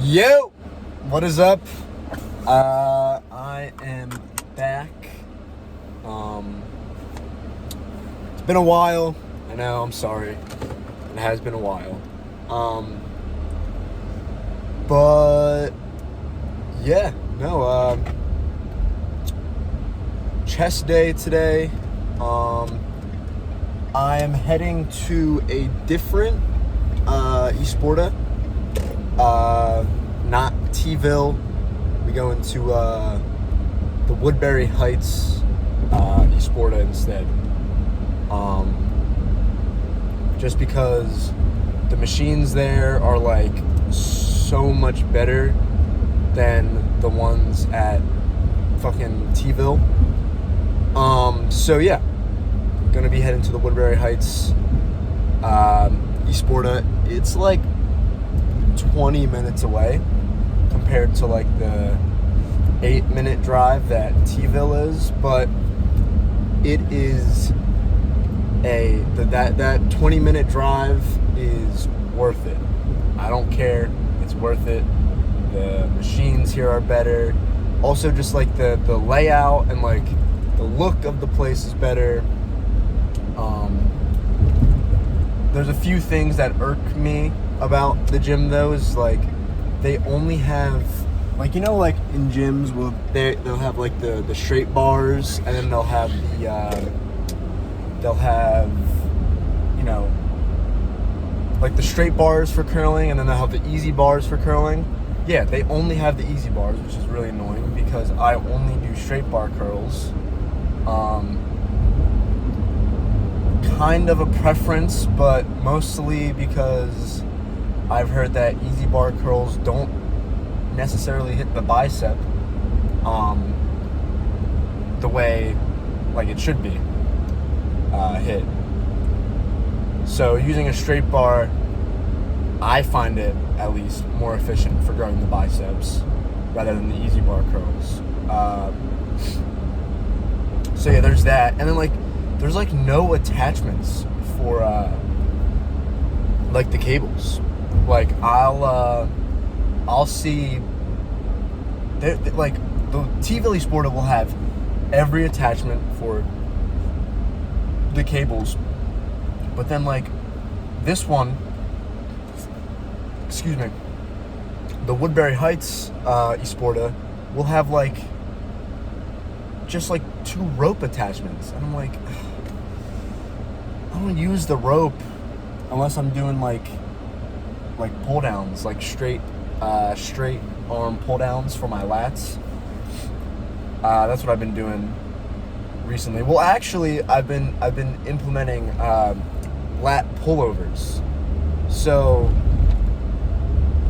Yo, what is up? I am back. It's been a while. I know, I'm sorry. It has been a while. But yeah, no, chess day today. I am heading to a different eSporta. Not T-ville. We go into the Woodbury Heights eSporta instead. Just because the machines there are like so much better than the ones at fucking T-ville. So yeah, gonna be heading to the Woodbury Heights eSporta. It's like 20 minutes away compared to like the 8-minute drive that T-ville is, but it is that 20-minute drive is worth it. I don't care, it's worth it. The machines here are better. Also, just like the layout and like the look of the place is better. There's a few things that irk me about the gym though, is like they only have, like, you know, like in gyms they'll have like the straight bars, and then they'll have you know, like the straight bars for curling, and then they'll have the easy bars for curling. Yeah, they only have the easy bars, which is really annoying because I only do straight bar curls. Kind of a preference, but mostly because I've heard that easy bar curls don't necessarily hit the bicep the way like it should be hit. So using a straight bar, I find it at least more efficient for growing the biceps rather than the easy bar curls. So yeah, there's that. And then like there's like no attachments for like the cables. Like I'll see like the T-ville eSporta will have every attachment for the cables, but then like this one, excuse me, the Woodbury Heights eSporta will have like just like 2 rope attachments, and I'm like, I don't use the rope unless I'm doing like pull downs, like straight arm pull downs for my lats. That's what I've been doing recently. Well, actually, I've been implementing lat pullovers. So,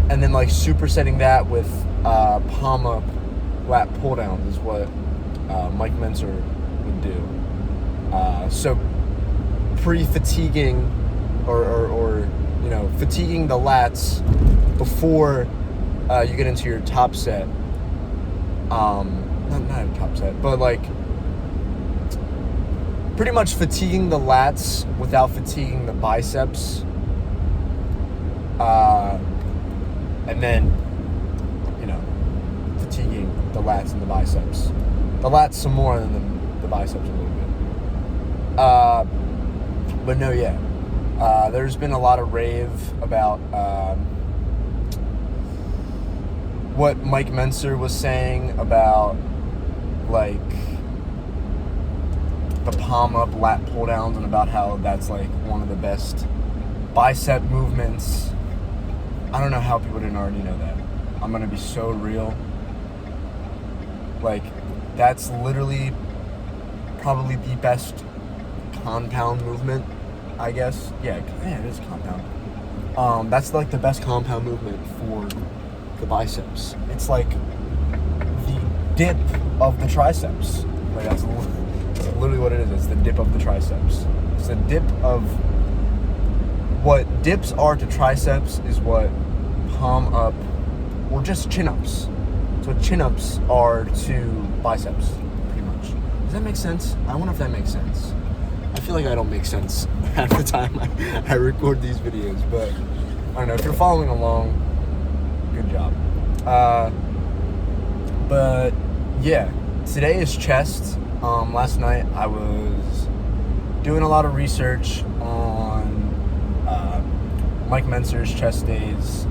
and then like supersetting that with palm up lat pull downs is what Mike Menser would do. So pre-fatiguing or you know, fatiguing the lats before you get into your top set. Not a top set, but like pretty much fatiguing the lats without fatiguing the biceps. And then, you know, fatiguing the lats and the biceps. The lats some more than the biceps a little bit. But no, yeah. There's been a lot of rave about what Mike Menser was saying about like the palm up lat pull downs, and about how that's like one of the best bicep movements. I don't know how people didn't already know that. I'm gonna be so real. Like, that's literally probably the best compound movement, I guess. Yeah, it is compound. That's like the best compound movement for the biceps. It's like the dip of the triceps. Like that's literally what it is. It's the dip of the triceps. It's the dip of what dips are to triceps is what palm up or just chin ups. So chin ups are to biceps, pretty much. Does that make sense? I wonder if that makes sense. I feel like I don't make sense half the time I record these videos, but I don't know. If you're following along, good job. But yeah, today is chest. Last night I was doing a lot of research on Mike Menser's chest days.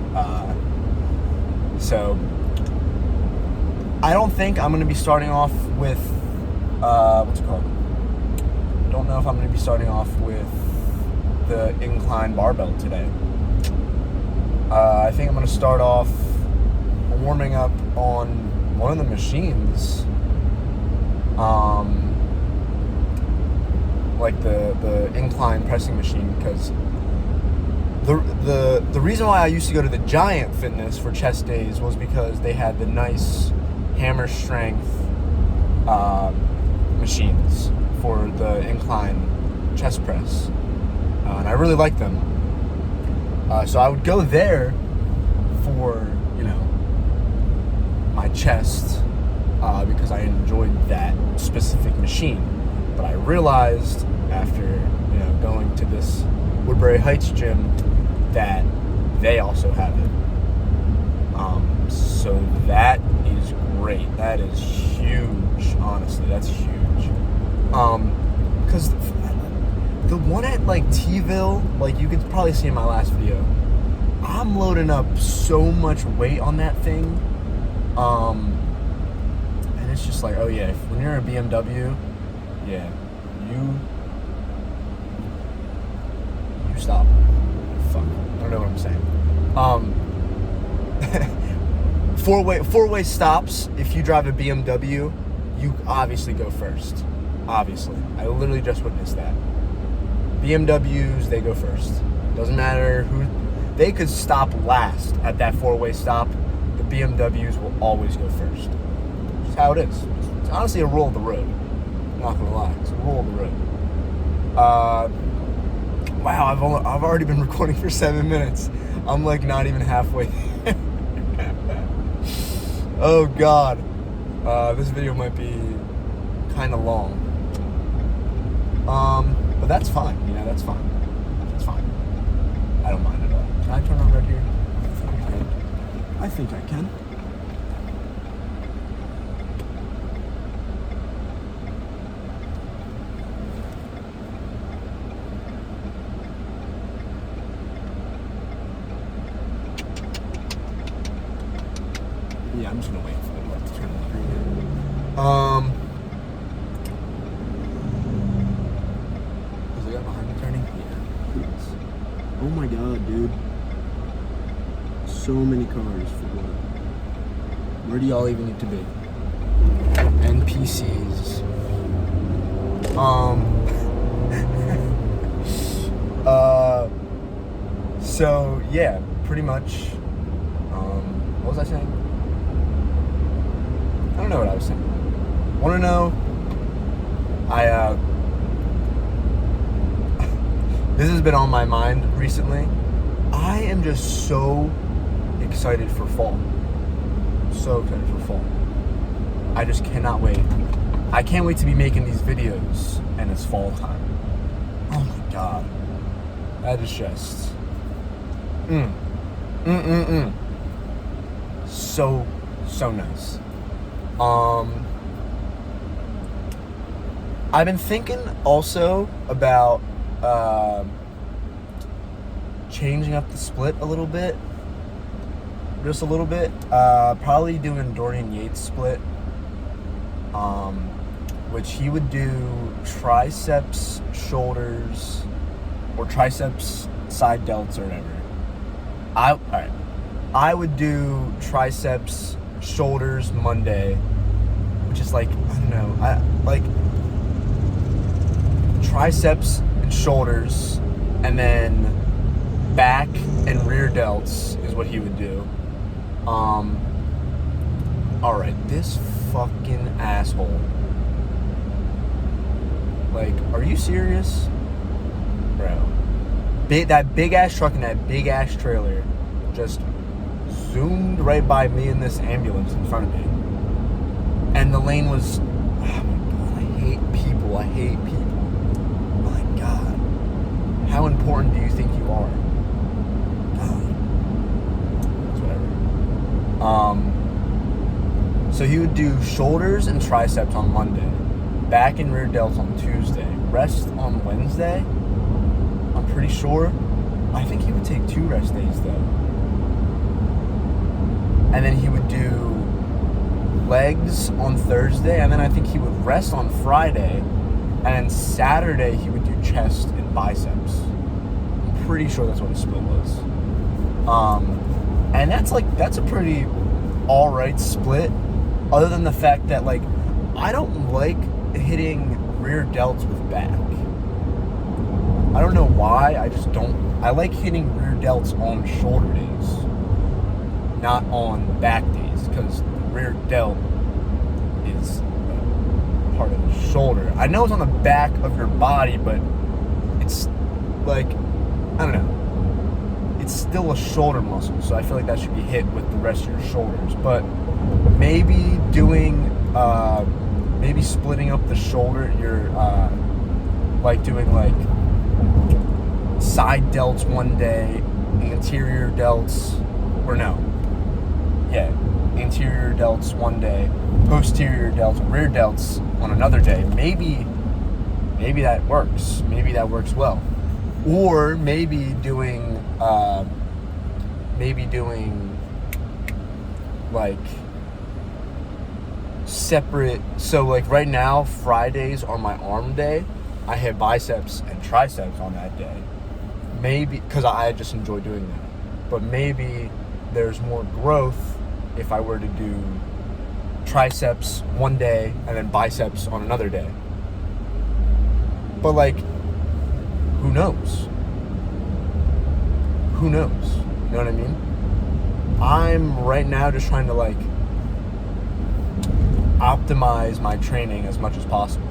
So I don't think I'm going to be starting off with what's it called? Don't know if I'm going to be starting off with the incline barbell today. I think I'm going to start off warming up on one of the machines, like the incline pressing machine, because the reason why I used to go to the Giant Fitness for chest days was because they had the nice hammer strength machines for the incline chest press, and I really liked them. So I would go there for, my chest, because I enjoyed that specific machine. But I realized after, going to this Woodbury Heights gym that they also have it. So that is great. That is huge, honestly. That's huge. Because the one at, T-ville, you could probably see in my last video, I'm loading up so much weight on that thing. And it's just oh yeah, when you're a BMW, yeah, you stop. Fuck, I don't know what I'm saying. Four-way stops. If you drive a BMW, you obviously go first. Obviously, I literally just witnessed that. BMWs, they go first. Doesn't matter who. They could stop last at that four-way stop. The BMWs will always go first. Just how it is. It's honestly a rule of the road. I'm not gonna lie, it's a rule of the road. Wow, I've already been recording for 7 minutes. I'm not even halfway there. Oh God, this video might be kind of long. But that's fine. That's fine. That's fine. I don't mind at all. Can I turn on red here? I think I can. Yeah, I'm just gonna wait for the light to turn on green. Is the guy behind me turning? Yeah. Yes. Oh my God, dude. So many cars for what? Where do y'all even need to be? NPCs. So yeah, pretty much. What was I saying? I don't know what I was saying. Want to know? This has been on my mind recently. I am just so excited for fall. So excited for fall. I just cannot wait. I can't wait to be making these videos and it's fall time. Oh my God. That is just so nice. I've been thinking also about changing up the split a little bit. Just a little bit. Probably doing Dorian Yates split. Which he would do triceps, shoulders, or triceps, side delts, or whatever. Alright. I would do triceps, shoulders Monday, which is I don't know, triceps and shoulders, and then back and rear delts is what he would do. Alright, this fucking asshole. Are you serious? Bro. That big ass truck and that big ass trailer just zoomed right by me in this ambulance in front of me. And the lane was, oh my God, I hate people. My God. How important do you think you are? God. It's whatever. So he would do shoulders and triceps on Monday, back and rear delts on Tuesday, rest on Wednesday. I'm pretty sure. I think he would take 2 rest days though. And then he would do legs on Thursday, and then I think he would rest on Friday, and then Saturday he would do chest and biceps. I'm pretty sure that's what his split was. And that's a pretty alright split, other than the fact that like I don't like hitting rear delts with back. I don't know why, I just don't. I like hitting rear delts on shoulder days, not on back days, because the rear delt is part of the shoulder. I know it's on the back of your body, but it's like, I don't know. It's still a shoulder muscle, so I feel like that should be hit with the rest of your shoulders. But maybe maybe splitting up the shoulder, like doing like side delts one day, anterior delts, or no, yeah, anterior delts one day, posterior delts, rear delts on another day. Maybe that works. Maybe that works well. Or maybe doing like separate. So like right now, Fridays are my arm day. I have biceps and triceps on that day. Maybe because I just enjoy doing that. But maybe there's more growth if I were to do triceps one day and then biceps on another day. But like, who knows? Who knows? You know what I mean? I'm right now just trying to like optimize my training as much as possible.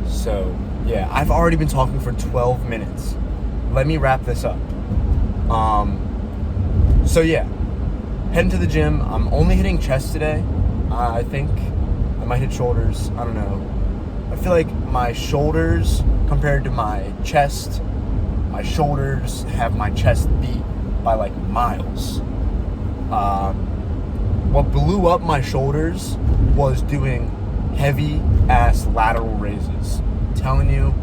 So yeah, I've already been talking for 12 minutes. Let me wrap this up. So yeah, heading to the gym. I'm only hitting chest today. I think I might hit shoulders. I don't know. I feel like my shoulders compared to my chest, my shoulders have my chest beat by like miles. What blew up my shoulders was doing heavy ass lateral raises. I'm telling you,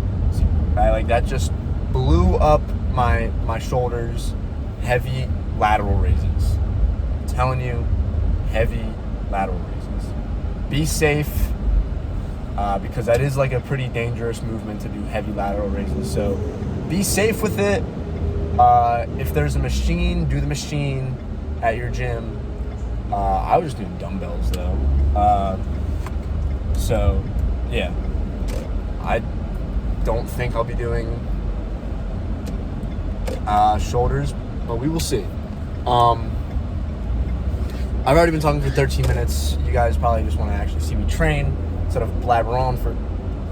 that just blew up my shoulders. Heavy lateral raises. I'm telling you, heavy lateral raises. Be safe. Because that is like a pretty dangerous movement to do heavy lateral raises. So be safe with it. If there's a machine, do the machine at your gym. I was just doing dumbbells though. So yeah, I don't think I'll be doing shoulders, but we will see. I've already been talking for 13 minutes. You guys probably just want to actually see me train instead of blabber on for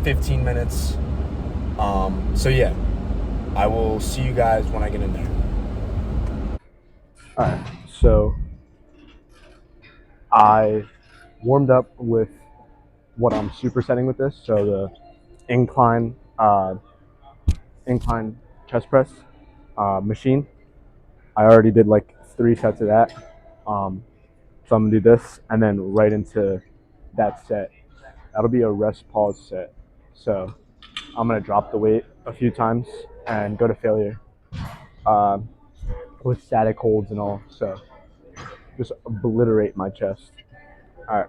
15 minutes. So yeah, I will see you guys when I get in there. Alright, so I warmed up with what I'm supersetting with this. So the incline chest press machine. I already did like 3 sets of that. So I'm gonna do this and then right into that set. That'll be a rest pause set. So I'm gonna drop the weight a few times and go to failure with static holds and all. So just obliterate my chest. All right.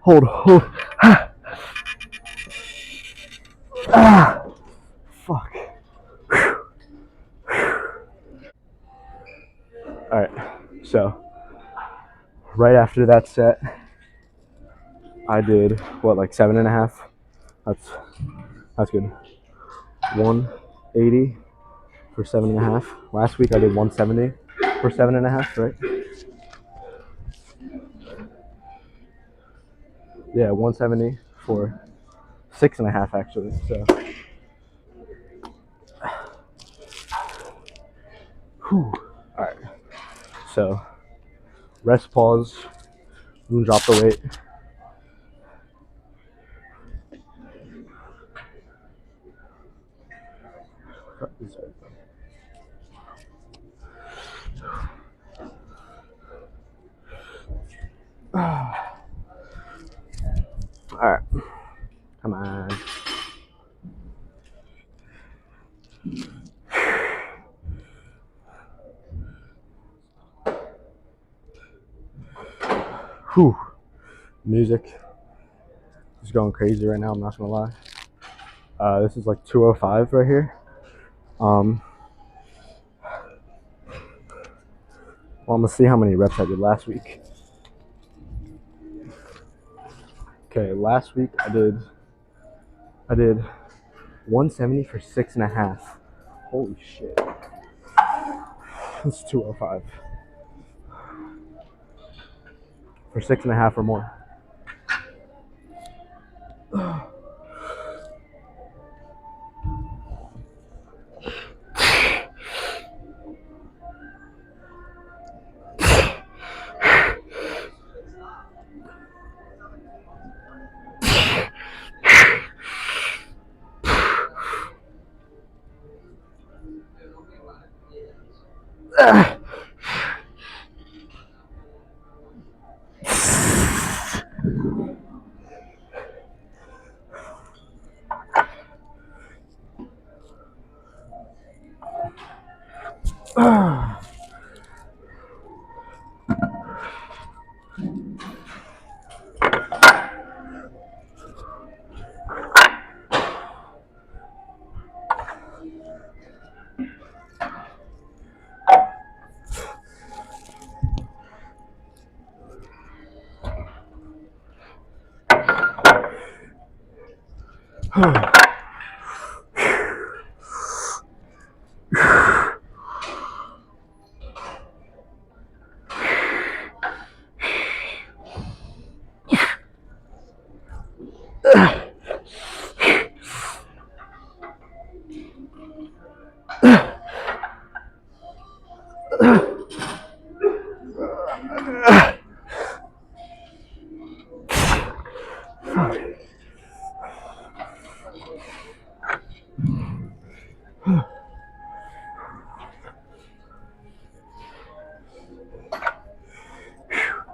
Hold. Fuck. All right. So right after that set, I did what, like 7.5. That's good. 180 for 7.5. Last week I did 170 for 7.5. Right? Yeah, 170 for 6.5 actually. So. Whew. All right. So rest, pause, and drop the weight. All right. Come on. Whew. Music is going crazy right now. I'm not gonna lie. This is like 205 right here. Well, I'm gonna see how many reps I did last week. Okay, last week I did 170 for 6.5. Holy shit. That's 205 for 6.5 or more.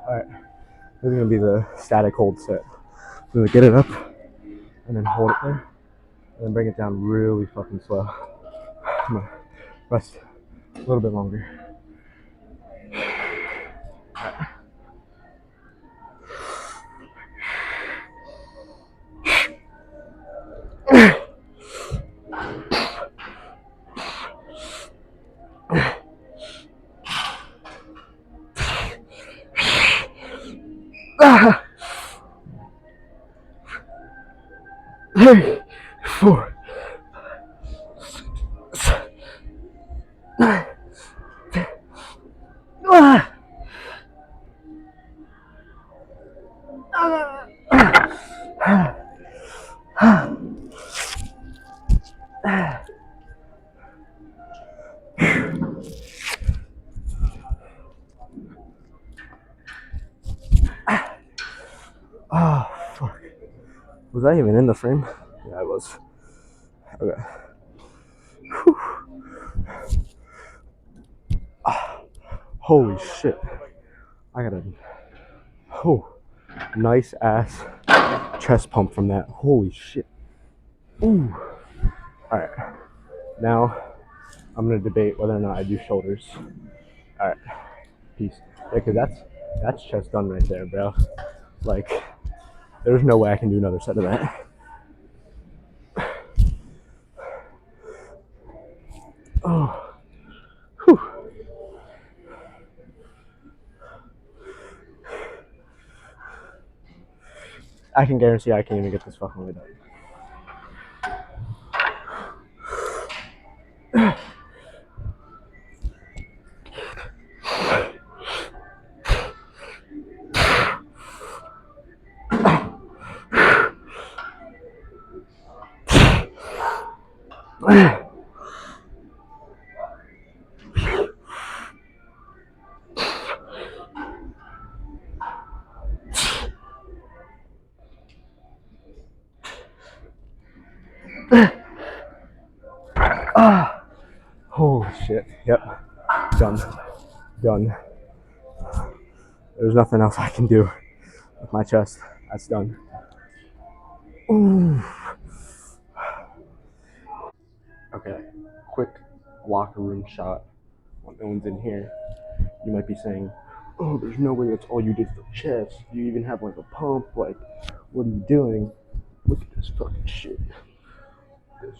Alright, this is gonna be the static hold set. I'm gonna get it up and then hold it there and then bring it down really fucking slow. I'm gonna rest a little bit longer. Three, 4, 9, 10. Oh, fuck. Was I even in the frame? Yeah, I was. Okay. Whew. Holy shit. I got a nice ass chest pump from that. Holy shit. Ooh. Alright. Now I'm gonna debate whether or not I do shoulders. Alright. Peace. Yeah, cause that's chest done right there, bro. Like, There's no way I can do another set of that. Oh. Whew. I can guarantee I can't even get this fucking way done. Holy shit. Yep. Done. Done. There's nothing else I can do with my chest. That's done. Ooh. Okay. Quick locker room shot. When no one's in here, you might be saying, oh, there's no way that's all you did for chest. You even have like a pump. Like, what are you doing? Look at this fucking shit. This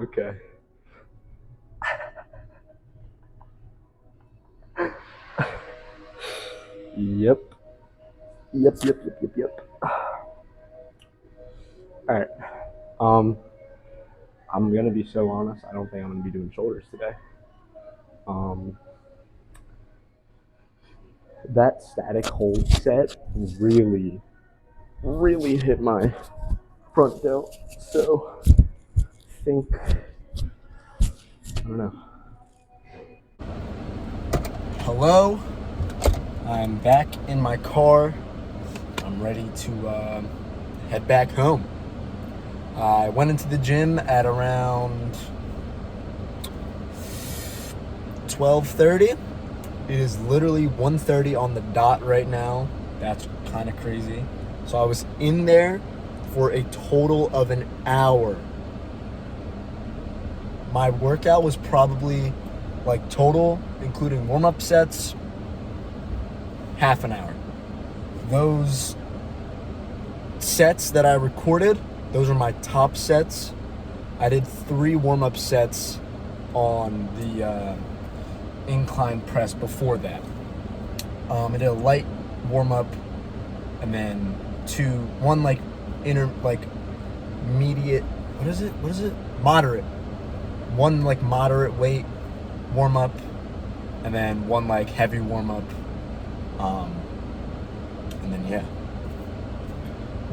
okay. Yep. Alright. I'm gonna be so honest, I don't think I'm gonna be doing shoulders today. That static hold set really hit my front delt. So I think, I don't know. Hello, I'm back in my car. I'm ready to head back home. I went into the gym at around 12:30. It is literally 1:30 on the dot right now. That's kind of crazy. So I was in there for a total of an hour. My workout was probably like total, including warm-up sets, half an hour. Those sets that I recorded, those are my top sets. I did 3 warm-up sets on the incline press before that. I did a light warm-up and then one like intermediate, what is it? Moderate. One like moderate weight warm-up and then one like heavy warm-up. And then yeah.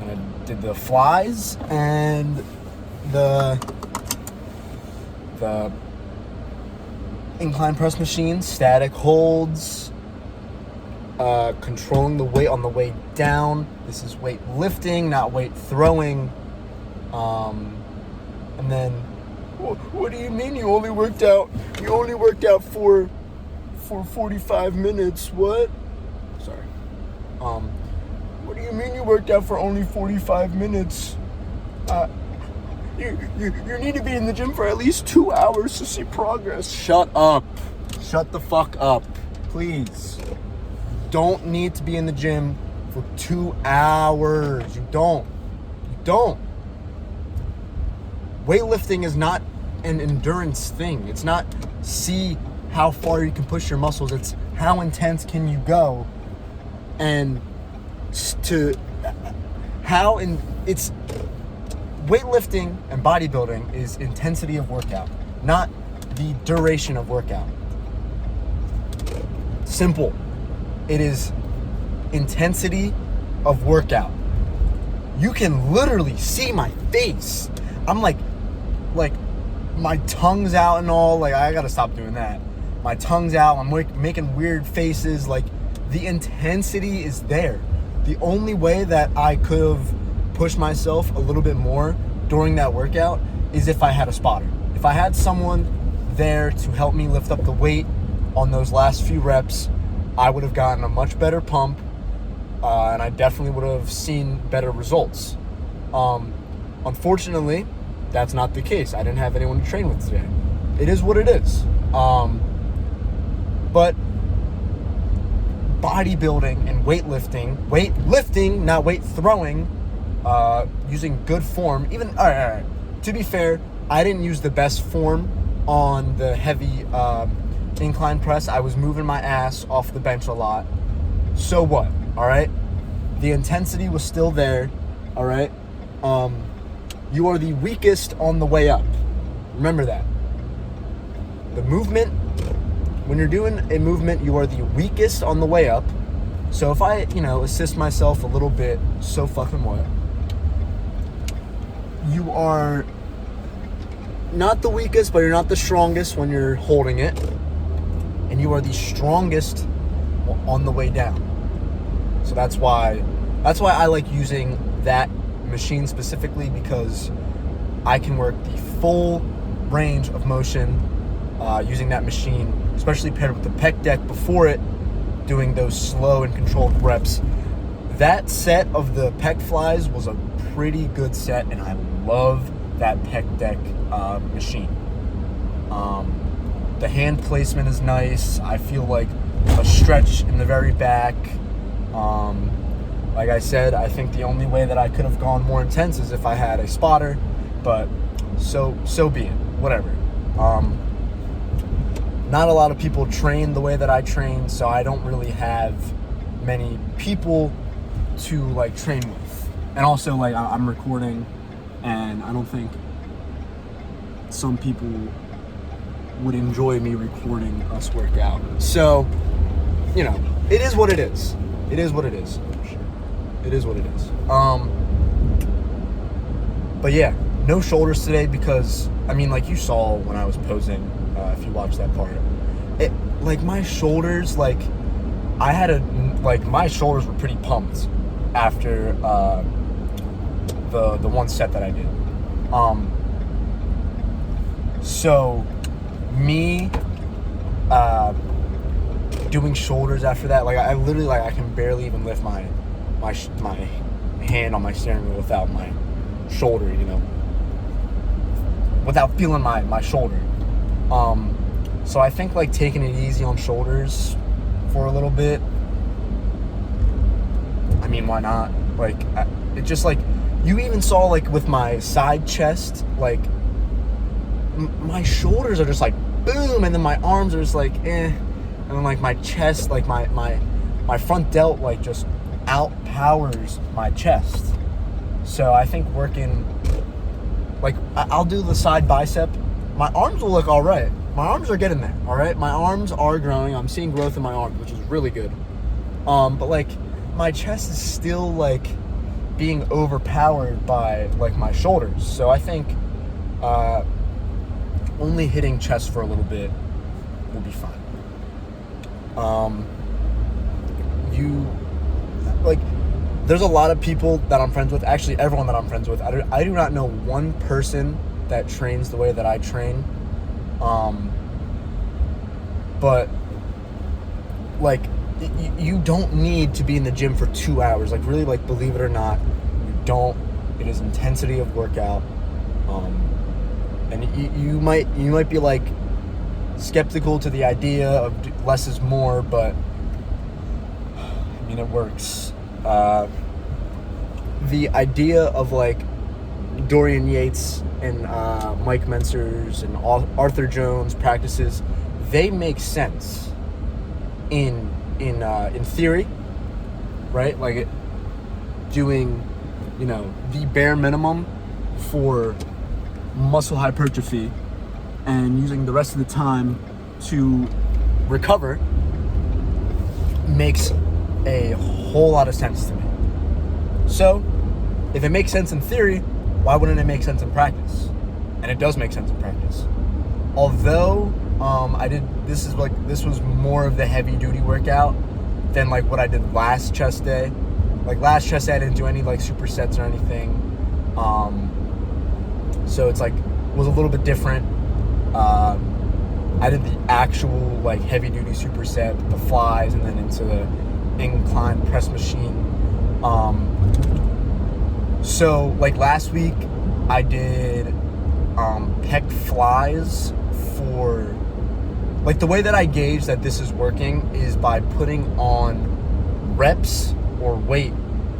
And I did the flies and the incline press machine, static holds, controlling the weight on the way down. This is weight lifting, not weight throwing. And then, what do you mean you only worked out for 45 minutes? What? Sorry. What do you mean you worked out for only 45 minutes? You need to be in the gym for at least 2 hours to see progress. Shut up. Shut the fuck up. Please. Don't need to be in the gym for 2 hours. You don't. Weightlifting is not an endurance thing. It's not see how far you can push your muscles. It's how intense can you go, and it's weightlifting and bodybuilding is intensity of workout, not the duration of workout. Simple. It is intensity of workout. You can literally see my face. I'm like my tongue's out and all. Like, I gotta stop doing that. My tongue's out. I'm making weird faces. Like, the intensity is there. The only way that I could have pushed myself a little bit more during that workout is if I had a spotter. If I had someone there to help me lift up the weight on those last few reps, I would have gotten a much better pump, and I definitely would have seen better results. Unfortunately, that's not the case. I didn't have anyone to train with today. It is what it is. But bodybuilding and weightlifting, not weight throwing, using good form, all right. To be fair, I didn't use the best form on the heavy incline press. I was moving my ass off the bench a lot. So what? All right. The intensity was still there. All right. You are the weakest on the way up. Remember that. The movement, when you're doing a movement, you are the weakest on the way up. So if I, assist myself a little bit, so fucking what? You are not the weakest, but you're not the strongest when you're holding it. And you are the strongest on the way down. So that's why I like using that machine specifically, because I can work the full range of motion using that machine, especially paired with the pec deck before it, doing those slow and controlled reps. That set of the pec flies was a pretty good set, and I love that pec deck machine. The hand placement is nice. I feel like a stretch in the very back. Like I said, I think the only way that I could have gone more intense is if I had a spotter, but so be it. Whatever. Not a lot of people train the way that I train, so I don't really have many people to like train with. And also, like, I'm recording, and I don't think some people would enjoy me recording us work out. So, it is what it is. It is what it is. It is what it is. But yeah, no shoulders today because, like you saw when I was posing, if you watched that part, my shoulders, my shoulders were pretty pumped after the one set that I did. So me doing shoulders after that, I literally, I can barely even lift my hand on my steering wheel without my shoulder, without feeling my shoulder. So I think taking it easy on shoulders for a little bit, why not? It just you even saw with my side chest, my shoulders are just boom, and then my arms are just and then my chest, my front delt just outpowers my chest. So I think working, I'll do the side bicep. My arms will look all right. My arms are getting there, all right? My arms are growing. I'm seeing growth in my arms, which is really good. But my chest is still being overpowered by my shoulders. So I think only hitting chest for a little bit will be fine. There's a lot of people that I'm friends with. Actually, everyone that I'm friends with. I do not know one person that trains the way that I train. But you don't need to be in the gym for 2 hours. Really, believe it or not, you don't. It is intensity of workout. And you might be skeptical to the idea of less is more, but it works. The idea of Dorian Yates and Mike Mentzer's and Arthur Jones practices, they make sense in theory, right? Doing the bare minimum for muscle hypertrophy and using the rest of the time to recover makes a whole lot of sense to me. So if it makes sense in theory, why wouldn't it make sense in practice? And it does make sense in practice. Although this was more of the heavy duty workout than what I did last chest day. Last chest day I didn't do any supersets or anything. So it's was a little bit different. I did the actual like heavy duty superset, the flies, and then into the incline press machine. So like last week I did pec flies for, like, the way that I gauge that this is working is by putting on reps or weight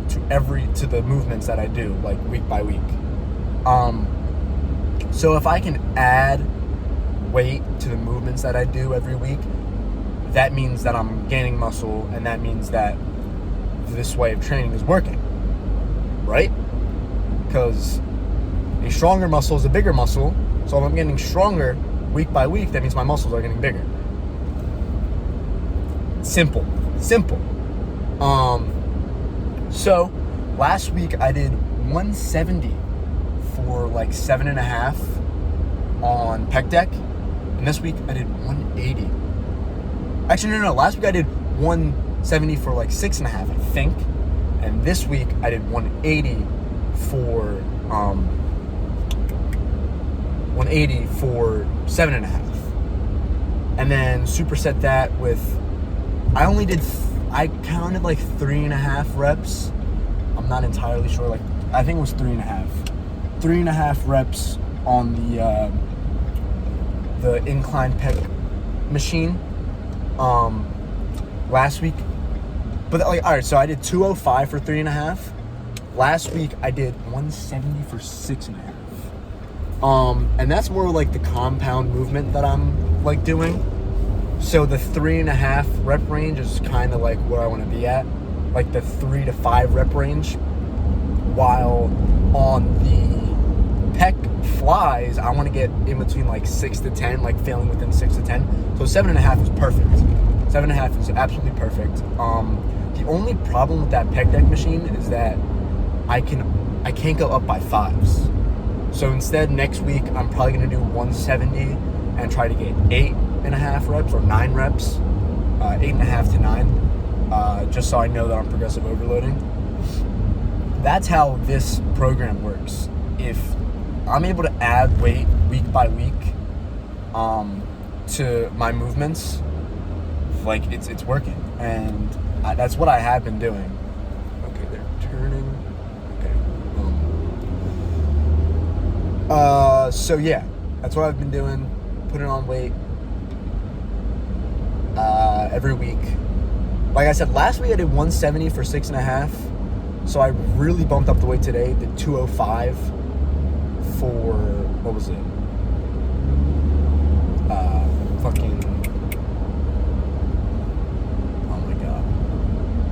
to the movements that I do, like week by week. So if I can add weight to the movements that I do every week, that means that I'm gaining muscle, and that means that this way of training is working, right? Because a stronger muscle is a bigger muscle, so if I'm getting stronger week by week, that means my muscles are getting bigger. Simple. So last week I did 170 for like 7.5 on pec deck, and this week I did 180. Actually, no. Last week I did 170 for like 6.5, I think, and this week I did 180 for 7.5, and then superset that with, I counted like 3.5 reps. I'm not entirely sure. Like, I think it was 3.5 reps on the incline pec machine last week. But like, all right, so I did 205 for 3.5. Last week I did 170 for 6.5. And that's more like the compound movement that I'm like doing. So the 3.5 rep range is kind of like where I want to be at, like the 3 to 5 rep range. While on the pec flies, I want to get in between like 6 to 10, like failing within 6 to 10. So 7.5 is perfect. 7.5 is absolutely perfect. The only problem with that pec deck machine is that I can't go up by 5s. So instead, next week I'm probably gonna do 170 and try to get 8.5 reps or 9 reps, 8.5 to 9, just so I know that I'm progressive overloading. That's how this program works. If I'm able to add weight week by week to my movements, like it's working, and that's what I have been doing. Okay, they're turning. Okay. So yeah, that's what I've been doing, putting on weight every week. Like I said, last week I did 170 for 6.5, so I really bumped up the weight today. Did 205 for, what was it? Oh my God.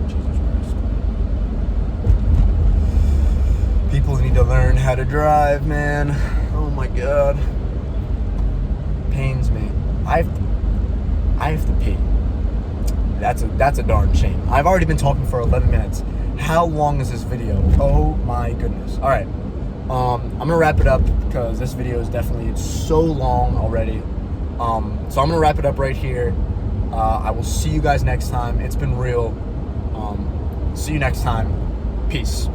Jesus Christ. People need to learn how to drive, man. Oh my God. Pains me. I have to pee. That's a darn shame. I've already been talking for 11 minutes. How long is this video? Oh my goodness. All right. I'm gonna wrap it up because this video is definitely so long already. So I'm gonna wrap it up right here. I will see you guys next time. It's been real. See you next time. Peace.